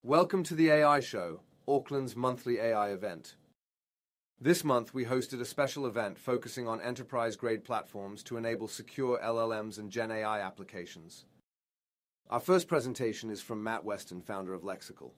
Welcome to the AI Show, Auckland's monthly AI event. This month, we hosted a special event focusing on enterprise-grade platforms to enable secure LLMs and Gen AI applications. Our first presentation is from Matt Weston, founder of Lexical.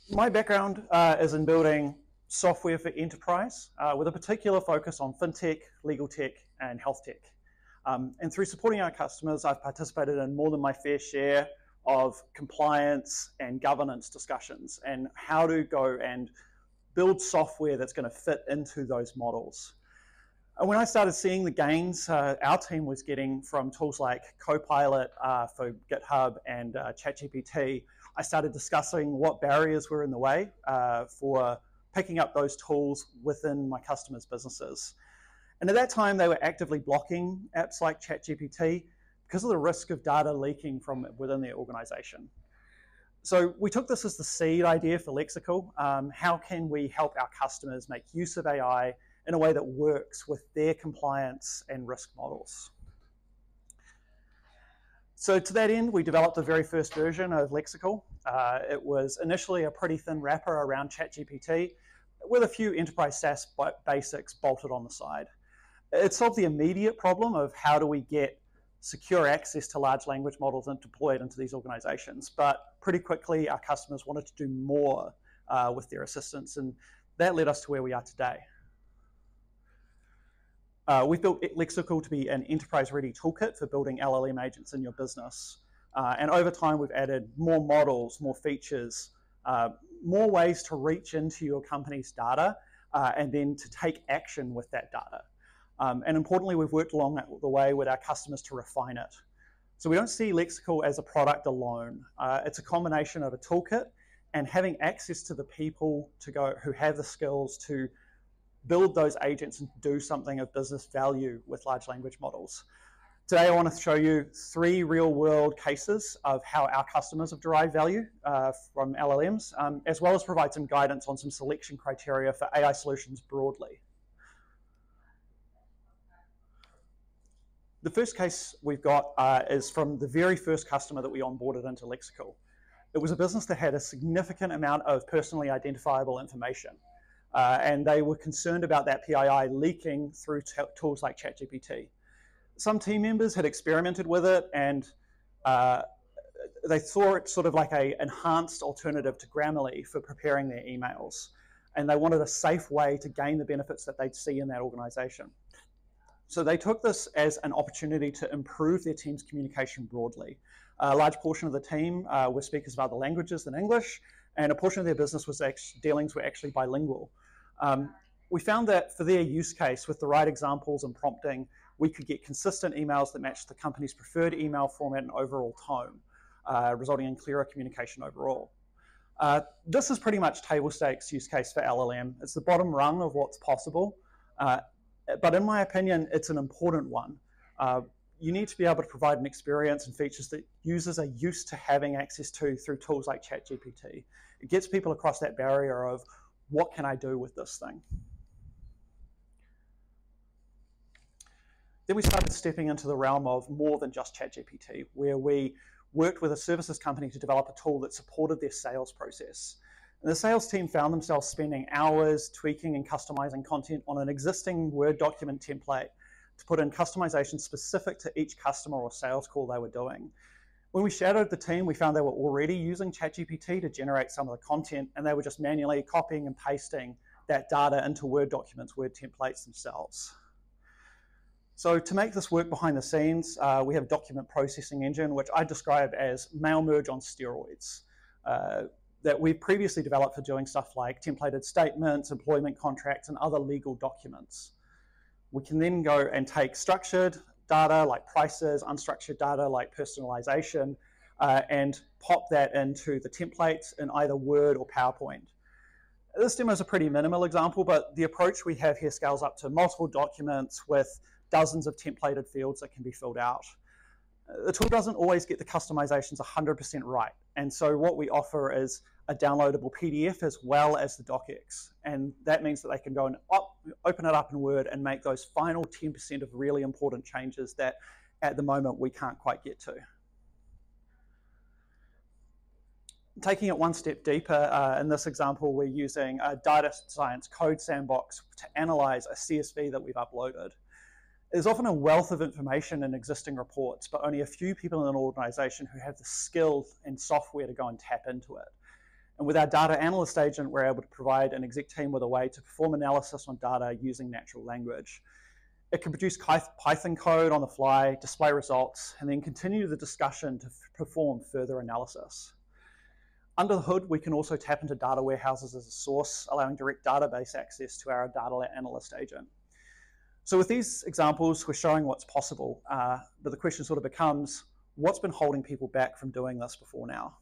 My background is in building software for enterprise with a particular focus on fintech, legal tech, and health tech. And through supporting our customers, I've participated in more than my fair share of compliance and governance discussions and how to go and build software that's going to fit into those models. And when I started seeing the gains our team was getting from tools like Copilot for GitHub and ChatGPT, I started discussing what barriers were in the way for picking up those tools within my customers' businesses. And at that time, they were actively blocking apps like ChatGPT because of the risk of data leaking from within their organization. So we took this as the seed idea for Lexical. How can we help our customers make use of AI in a way that works with their compliance and risk models? So to that end, we developed the very first version of Lexical. It was initially a pretty thin wrapper around ChatGPT with a few enterprise SaaS basics bolted on the side. It solved the immediate problem of how do we get secure access to large language models and deploy it into these organizations. But pretty quickly, our customers wanted to do more with their assistance, and that led us to where we are today. We've built Lexical to be an enterprise-ready toolkit for building LLM agents in your business. And over time, we've added more models, more features, more ways to reach into your company's data and then to take action with that data. And importantly, we've worked along the way with our customers to refine it. So we don't see Lexical as a product alone. It's a combination of a toolkit and having access to the people who have the skills to build those agents and do something of business value with large language models. Today, I want to show you 3 real-world cases of how our customers have derived value from LLMs, as well as provide some guidance on some selection criteria for AI solutions broadly. The first case we've got is from the very first customer that we onboarded into Lexical. It was a business that had a significant amount of personally identifiable information, and they were concerned about that PII leaking through tools like ChatGPT. Some team members had experimented with it, and they saw it sort of like an enhanced alternative to Grammarly for preparing their emails, and they wanted a safe way to gain the benefits that they'd see in that organization. So they took this as an opportunity to improve their team's communication broadly. A large portion of the team were speakers of other languages than English, and a portion of their business dealings were actually bilingual. We found that for their use case, with the right examples and prompting, we could get consistent emails that matched the company's preferred email format and overall tone, resulting in clearer communication overall. This is pretty much table stakes use case for LLM. It's the bottom rung of what's possible. But in my opinion, it's an important one. You need to be able to provide an experience and features that users are used to having access to through tools like ChatGPT. It gets people across that barrier of, what can I do with this thing? Then we started stepping into the realm of more than just ChatGPT, where we worked with a services company to develop a tool that supported their sales process. And the sales team found themselves spending hours tweaking and customizing content on an existing Word document template to put in customization specific to each customer or sales call they were doing. When we shadowed the team, we found they were already using ChatGPT to generate some of the content, and they were just manually copying and pasting that data into Word documents, Word templates themselves. So to make this work behind the scenes, we have a document processing engine, which I describe as mail merge on steroids. That we've previously developed for doing stuff like templated statements, employment contracts, and other legal documents. We can then go and take structured data like prices, unstructured data like personalization, and pop that into the templates in either Word or PowerPoint. This demo is a pretty minimal example, but the approach we have here scales up to multiple documents with dozens of templated fields that can be filled out. The tool doesn't always get the customizations 100% right. And so what we offer is a downloadable PDF as well as the docx. And that means that they can go and open it up in Word and make those final 10% of really important changes that at the moment we can't quite get to. Taking it one step deeper, in this example, we're using a data science code sandbox to analyze a CSV that we've uploaded. There's often a wealth of information in existing reports, but only a few people in an organization who have the skill and software to go and tap into it. And with our data analyst agent, we're able to provide an exec team with a way to perform analysis on data using natural language. It can produce Python code on the fly, display results, and then continue the discussion to perform further analysis. Under the hood, we can also tap into data warehouses as a source, allowing direct database access to our data analyst agent. So with these examples, we're showing what's possible, but the question sort of becomes, what's been holding people back from doing this before now?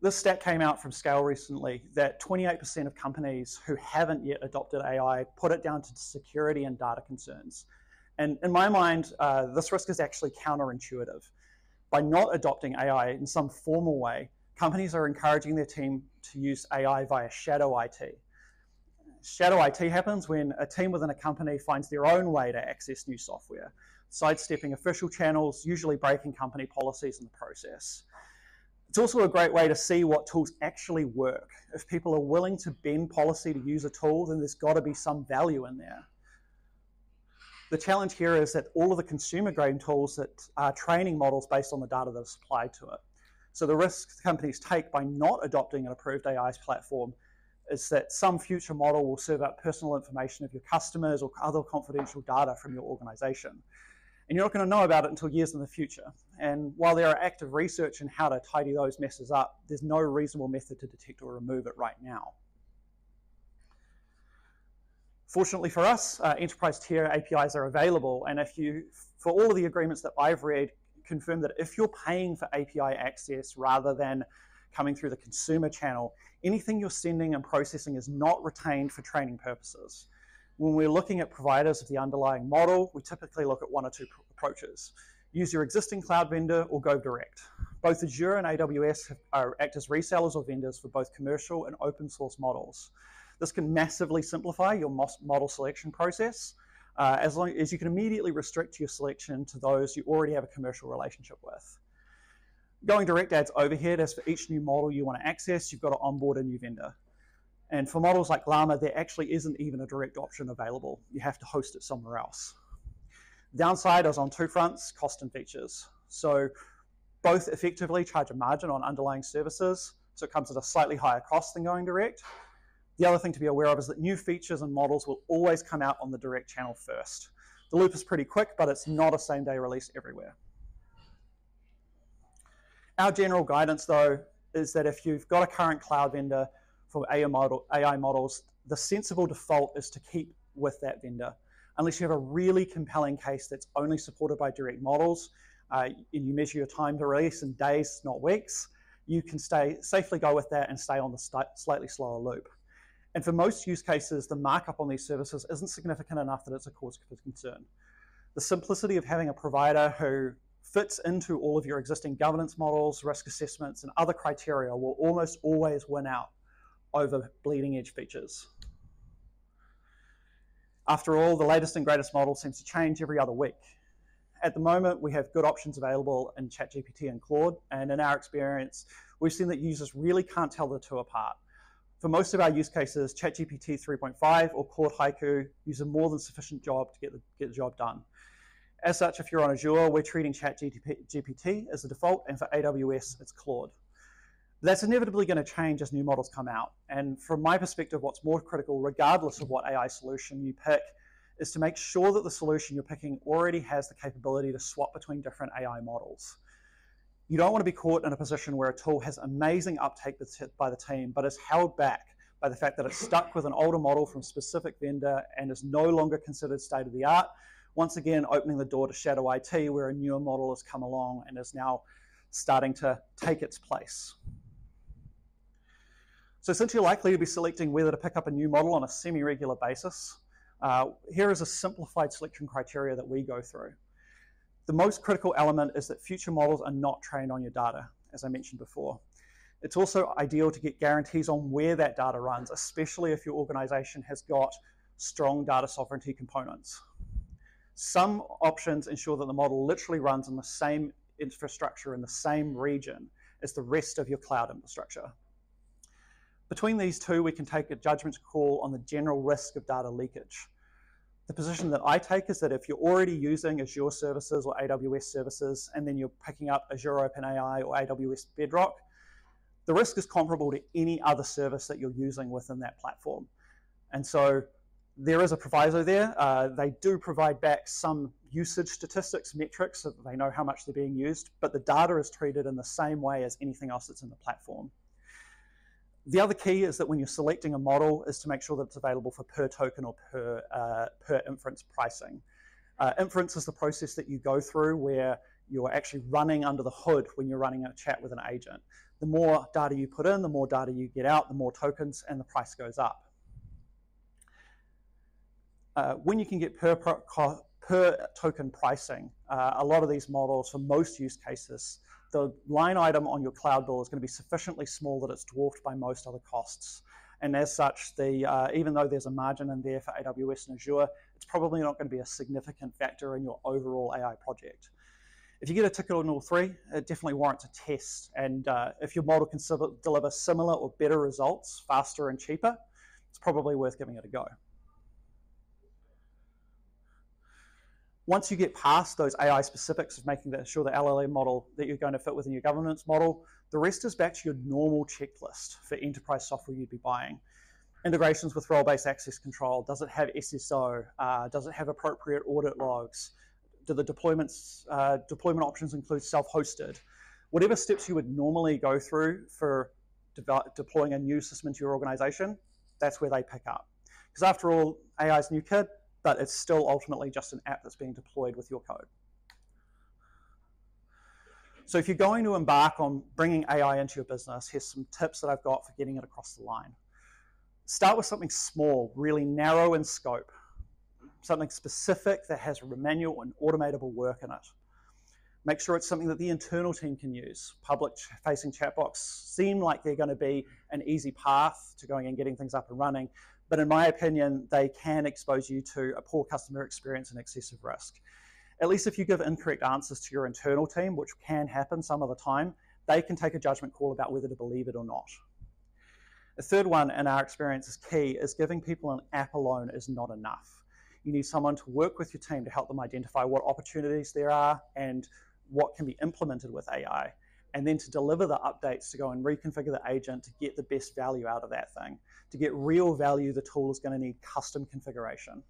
This stat came out from Scale recently that 28% of companies who haven't yet adopted AI put it down to security and data concerns. And in my mind, this risk is actually counterintuitive. By not adopting AI in some formal way, companies are encouraging their team to use AI via shadow IT. Shadow IT happens when a team within a company finds their own way to access new software, sidestepping official channels, usually breaking company policies in the process. It's also a great way to see what tools actually work. If people are willing to bend policy to use a tool, then there's got to be some value in there. The challenge here is that all of the consumer-grade tools that are training models based on the data that is supplied to it. So the risks companies take by not adopting an approved AI platform is that some future model will serve up personal information of your customers or other confidential data from your organization. And you're not going to know about it until years in the future. And while there are active research in how to tidy those messes up, there's no reasonable method to detect or remove it right now. Fortunately for us, enterprise tier APIs are available, and for all of the agreements that I've read, confirm that if you're paying for API access rather than coming through the consumer channel, anything you're sending and processing is not retained for training purposes. When we're looking at providers of the underlying model, we typically look at one or two approaches. Use your existing cloud vendor or go direct. Both Azure and AWS act as resellers or vendors for both commercial and open source models. This can massively simplify your model selection process, as long as you can immediately restrict your selection to those you already have a commercial relationship with. Going direct adds overhead, as for each new model you want to access, you've got to onboard a new vendor. And for models like Llama, there actually isn't even a direct option available. You have to host it somewhere else. Downside is on two fronts, cost and features. So both effectively charge a margin on underlying services, so it comes at a slightly higher cost than going direct. The other thing to be aware of is that new features and models will always come out on the direct channel first. The loop is pretty quick, but it's not a same-day release everywhere. Our general guidance, though, is that if you've got a current cloud vendor for AI models, the sensible default is to keep with that vendor. Unless you have a really compelling case that's only supported by direct models, and you measure your time to release in days, not weeks, you can safely go with that and stay on the slightly slower loop. And for most use cases, the markup on these services isn't significant enough that it's a cause for concern. The simplicity of having a provider who fits into all of your existing governance models, risk assessments, and other criteria will almost always win out over bleeding edge features. After all, the latest and greatest model seems to change every other week. At the moment, we have good options available in ChatGPT and Claude, and in our experience, we've seen that users really can't tell the two apart. For most of our use cases, ChatGPT 3.5 or Claude Haiku use a more than sufficient job to get the job done. As such, if you're on Azure, we're treating ChatGPT as the default, and for AWS, it's Claude. That's inevitably going to change as new models come out. And from my perspective, what's more critical, regardless of what AI solution you pick, is to make sure that the solution you're picking already has the capability to swap between different AI models. You don't want to be caught in a position where a tool has amazing uptake by the team, but is held back by the fact that it's stuck with an older model from a specific vendor and is no longer considered state-of-the-art, once again opening the door to shadow IT, where a newer model has come along and is now starting to take its place. So since you're likely to be selecting whether to pick up a new model on a semi-regular basis, here is a simplified selection criteria that we go through. The most critical element is that future models are not trained on your data, as I mentioned before. It's also ideal to get guarantees on where that data runs, especially if your organization has got strong data sovereignty components. Some options ensure that the model literally runs in the same infrastructure in the same region, as the rest of your cloud infrastructure. Between these two, we can take a judgment call on the general risk of data leakage. The position that I take is that if you're already using Azure services or AWS services, and then you're picking up Azure OpenAI or AWS Bedrock, the risk is comparable to any other service that you're using within that platform. And so there is a proviso there. They do provide back some usage statistics, metrics, so that they know how much they're being used, but the data is treated in the same way as anything else that's in the platform. The other key is that when you're selecting a model is to make sure that it's available for per token or per inference pricing. Inference is the process that you go through where you're actually running under the hood when you're running a chat with an agent. The more data you put in, the more data you get out, the more tokens, and the price goes up. When you can get per token pricing, a lot of these models, for most use cases, the line item on your cloud bill is going to be sufficiently small that it's dwarfed by most other costs. And as such, even though there's a margin in there for AWS and Azure, it's probably not going to be a significant factor in your overall AI project. If you get a ticket on all three, it definitely warrants a test. And if your model can deliver similar or better results faster and cheaper, it's probably worth giving it a go. Once you get past those AI specifics of making sure the LLM model that you're going to fit within your governance model, the rest is back to your normal checklist for enterprise software you'd be buying. Integrations with role-based access control. Does it have SSO? Does it have appropriate audit logs? Do the deployment options include self-hosted? Whatever steps you would normally go through for deploying a new system into your organization, that's where they pick up. Because after all, AI is new kid, but it's still ultimately just an app that's being deployed with your code. So if you're going to embark on bringing AI into your business, here's some tips that I've got for getting it across the line. Start with something small, really narrow in scope, something specific that has manual and automatable work in it. Make sure it's something that the internal team can use. Public-facing chatbots seem like they're going to be an easy path to going and getting things up and running, but in my opinion, they can expose you to a poor customer experience and excessive risk. At least if you give incorrect answers to your internal team, which can happen some of the time, they can take a judgment call about whether to believe it or not. The third one in our experience is key, is giving people an app alone is not enough. You need someone to work with your team to help them identify what opportunities there are and what can be implemented with AI, and then to deliver the updates to go and reconfigure the agent to get the best value out of that thing. To get real value, the tool is going to need custom configuration.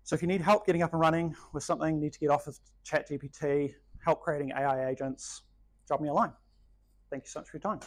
So if you need help getting up and running with something, need to get off of ChatGPT, help creating AI agents, drop me a line. Thank you so much for your time.